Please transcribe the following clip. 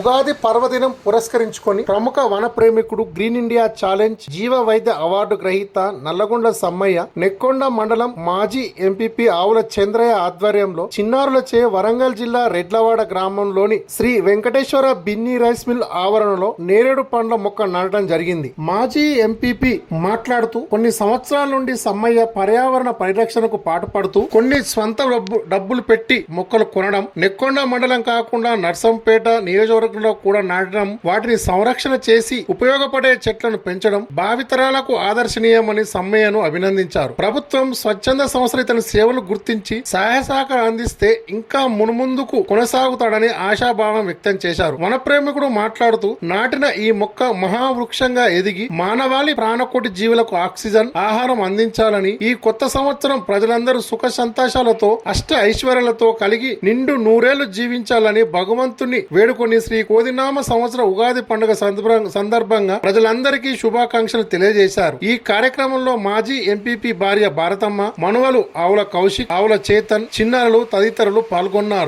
ఉగాది పర్వదినం పురస్కరించుకొని ప్రముఖ వన ప్రేమికుడు గ్రీన్ ఇండియా ఛాలెంజ్ జీవ వైద్య అవార్డు గ్రహీత నల్లగొండ సమ్మయ్య నెక్కొండ మండలం మాజీ ఎంపీపీ ఆవుల చంద్రయ్య ఆధ్వర్యంలో చిన్నారులచే వరంగల్ జిల్లా రెడ్లవాడ గ్రామంలోని శ్రీ వెంకటేశ్వర బిన్ని రైస్ మిల్ ఆవరణలో నేరేడు పండ్ల మొక్క నాటడం జరిగింది. మాజీ ఎంపీపీ మాట్లాడుతూ కొన్ని సంవత్సరాల నుండి సమ్మయ్య పర్యావరణ పరిరక్షణకు పాటుపడుతూ కొన్ని స్వంత డబ్బులు పెట్టి మొక్కలు కొనడం, నెక్కొండ మండలం కాకుండా నర్సంపేట నియోజకవర్గంలో కూడా నాటడం, వాటిని సంరక్షణ చేసి ఉపయోగపడే చెట్లను పెంచడం భావితరాలకు ఆదర్శనీయమని సమ్మయ్యను అభినందించారు. ప్రభుత్వం స్వచ్ఛంద సంస్థలు ఇతని సేవలు గుర్తించి సహాయ సహకారం అందిస్తే ఇంకా మున్ముందుకు కొనసాగుతాడని ఆశాభావం వ్యక్తం చేశారు. వనప్రేమికుడు మాట్లాడుతూ నాటిన ఈ మొక్క మహావృక్షంగా ఎదిగి మానవాళి ప్రాణకోటి జీవులకు ఆక్సిజన్, ఆహారం అందించాలని, ఈ కొత్త సంవత్సరం ప్రజలందరూ సుఖ సంతోషాలతో అష్ట ఐశ్వర్యాలతో కలిగి నిండు నూరేళ్లు జీవించాలని భగవంతుని వేడుకొని శ్రీ కోదినామ సంవత్సర ఉగాది పండుగ సందర్భంగా ప్రజలందరికీ శుభాకాంక్షలు తెలియజేశారు. ఈ కార్యక్రమంలో మాజీ ఎంపీపీ భార్య భారతమ్మ, మనువలు ఆవుల కౌశిక్, ఆవుల చేతన్, చిన్నారులు తదితరులు పాల్గొన్నారు.